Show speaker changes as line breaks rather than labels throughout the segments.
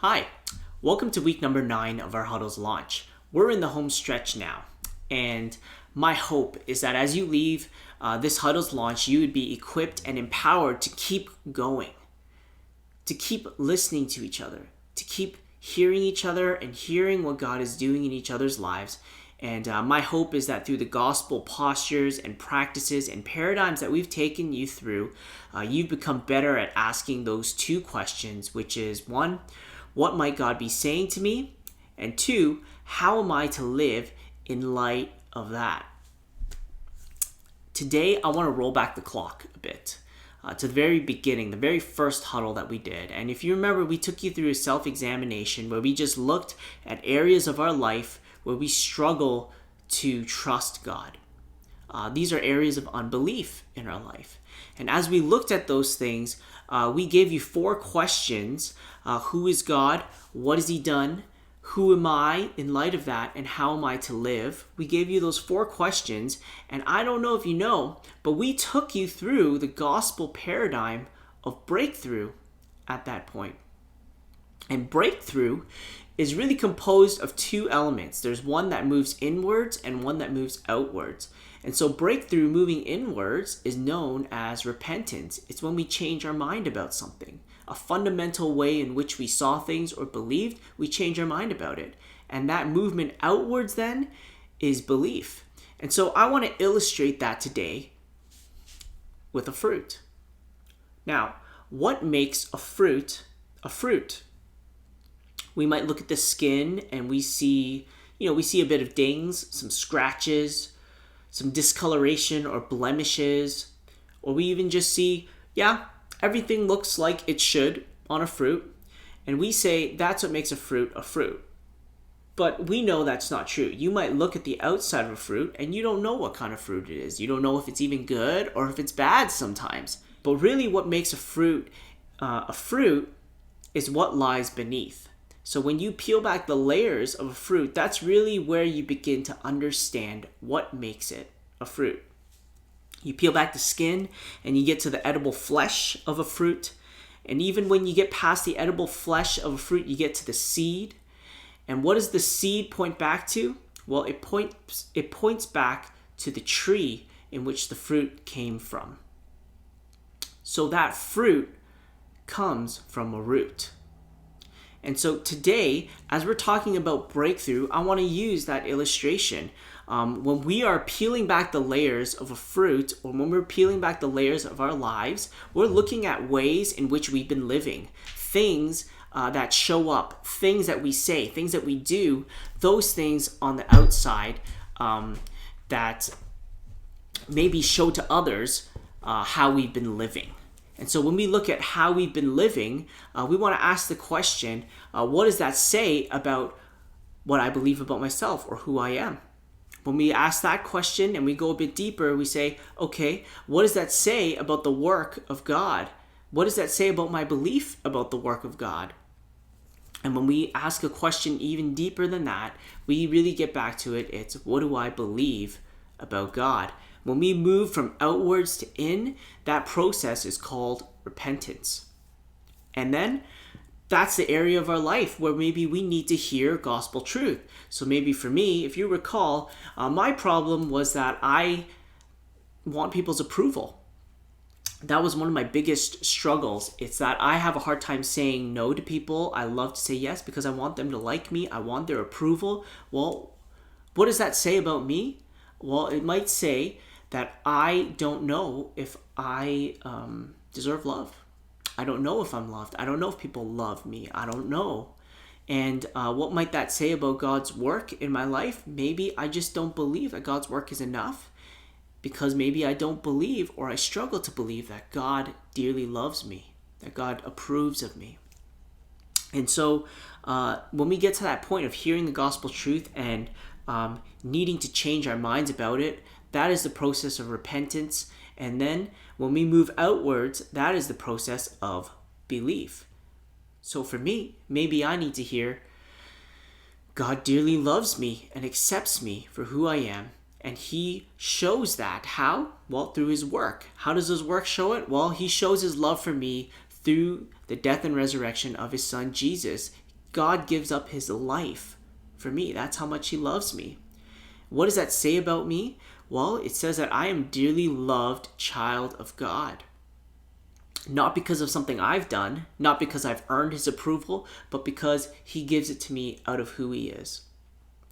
Hi, welcome to week number 9 of our Huddles launch. We're in the home stretch now, and my hope is that as you leave this Huddles launch, you would be equipped and empowered to keep going, to keep listening to each other, to keep hearing each other and hearing what God is doing in each other's lives. And my hope is that through the gospel postures and practices and paradigms that we've taken you through, you've become better at asking those two questions, which is one, what might God be saying to me? And two, how am I to live in light of that? Today, I want to roll back the clock a bit to the very beginning, the very first huddle that we did. And if you remember, we took you through a self-examination where we just looked at areas of our life where we struggle to trust God. These are areas of unbelief in our life. And as we looked at those things, we gave you 4 questions. Who is God? What has He done? Who am I in light of that? And how am I to live? We gave you those 4 questions. And I don't know if you know, but we took you through the gospel paradigm of breakthrough at that point. And breakthrough is really composed of 2 elements. There's one that moves inwards and one that moves outwards. And so breakthrough, moving inwards, is known as repentance. It's when we change our mind about something. A fundamental way in which we saw things or believed, we change our mind about it. And that movement outwards then is belief. And so I want to illustrate that today with a fruit. Now, what makes a fruit a fruit? We might look at the skin and we see a bit of dings, some scratches, some discoloration or blemishes, or we even just see, everything looks like it should on a fruit, and we say that's what makes a fruit a fruit. But we know that's not true. You might look at the outside of a fruit and you don't know what kind of fruit it is. You don't know if it's even good or if it's bad sometimes. But really what makes a fruit is what lies beneath. So when you peel back the layers of a fruit, that's really where you begin to understand what makes it a fruit. You peel back the skin and you get to the edible flesh of a fruit. And even when you get past the edible flesh of a fruit, you get to the seed. And what does the seed point back to? Well, it points back to the tree in which the fruit came from. So that fruit comes from a root. And so today, as we're talking about breakthrough, I want to use that illustration. When we are peeling back the layers of a fruit, or when we're peeling back the layers of our lives, we're looking at ways in which we've been living. Things that show up, things that we say, things that we do, those things on the outside that maybe show to others how we've been living. And so when we look at how we've been living, we want to ask the question, what does that say about what I believe about myself or who I am? When we ask that question and we go a bit deeper, we say, okay, what does that say about the work of God? What does that say about my belief about the work of God? And when we ask a question even deeper than that, we really get back to it. It's, what do I believe about God? When we move from outwards to in, that process is called repentance. And then that's the area of our life where maybe we need to hear gospel truth. So maybe for me, if you recall, my problem was that I want people's approval. That was one of my biggest struggles. It's that I have a hard time saying no to people. I love to say yes because I want them to like me. I want their approval. Well, what does that say about me? Well, it might say that I don't know if I deserve love. I don't know if I'm loved. I don't know if people love me. I don't know. And what might that say about God's work in my life? Maybe I just don't believe that God's work is enough, because maybe I don't believe, or I struggle to believe, that God dearly loves me, that God approves of me. And so when we get to that point of hearing the gospel truth and needing to change our minds about it, that is the process of repentance. And then when we move outwards, that is the process of belief. So for me, maybe I need to hear, God dearly loves me and accepts me for who I am. And He shows that. How? Well, through His work. How does His work show it? Well, He shows His love for me through the death and resurrection of His Son Jesus, God gives up his life for me. That's how much he loves me. What does that say about me? Well, it says that I am dearly loved child of God. Not because of something I've done, not because I've earned his approval, but because he gives it to me out of who he is.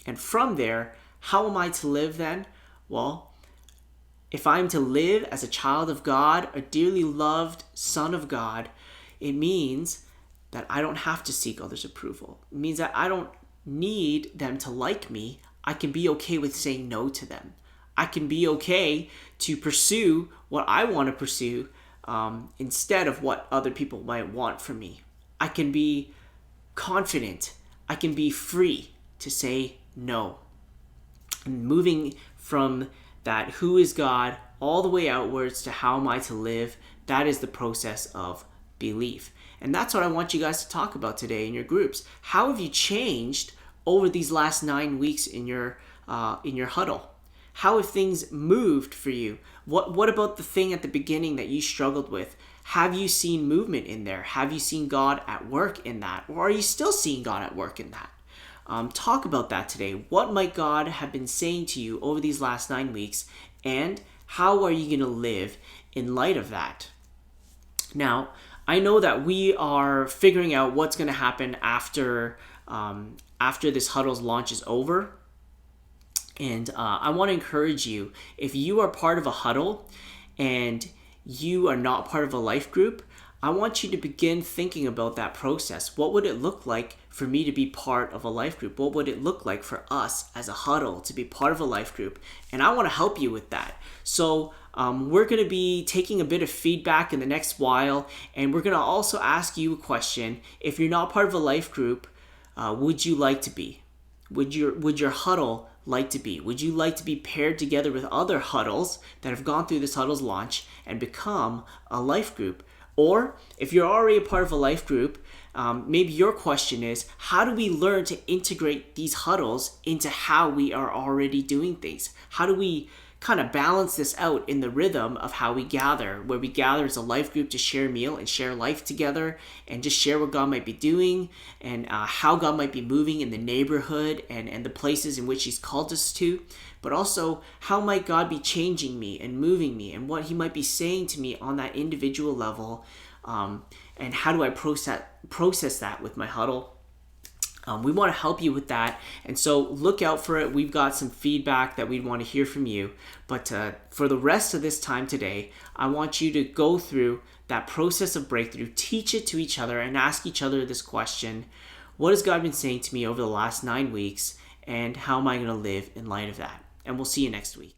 And from there, how am I to live then? Well, if I'm to live as a child of God, a dearly loved son of God, it means that I don't have to seek others' approval. It means that I don't need them to like me. I can be okay with saying no to them. I can be okay to pursue what I want to pursue instead of what other people might want from me. I can be confident. I can be free to say no. And moving from that who is God all the way outwards to how am I to live, that is the process of belief. And that's what I want you guys to talk about today in your groups. How have you changed over these last 9 weeks in your huddle? How have things moved for you? What about the thing at the beginning that you struggled with? Have you seen movement in there? Have you seen God at work in that? Or are you still seeing God at work in that? Talk about that today. What might God have been saying to you over these last 9 weeks? And how are you going to live in light of that? Now, I know that we are figuring out what's going to happen after this Huddles launch is over. And I want to encourage you, if you are part of a huddle and you are not part of a life group, I want you to begin thinking about that process. What would it look like for me to be part of a life group? What would it look like for us as a huddle to be part of a life group? And I want to help you with that. So we're going to be taking a bit of feedback in the next while, and we're going to also ask you a question. If you're not part of a life group, would you like to be? Would your huddle like to be? Would you like to be paired together with other huddles that have gone through this Huddles launch and become a life group? Or if you're already a part of a life group, maybe your question is, how do we learn to integrate these huddles into how we are already doing things? How do we kind of balance this out in the rhythm of how we gather, where we gather as a life group to share a meal and share life together and just share what God might be doing and how God might be moving in the neighborhood and the places in which he's called us to, but also how might God be changing me and moving me and what he might be saying to me on that individual level, and how do I process that with my huddle. We want to help you with that, and so look out for it. We've got some feedback that we want to hear from you, but for the rest of this time today, I want you to go through that process of breakthrough, teach it to each other, and ask each other this question: what has God been saying to me over the last 9 weeks, and how am I going to live in light of that? And we'll see you next week.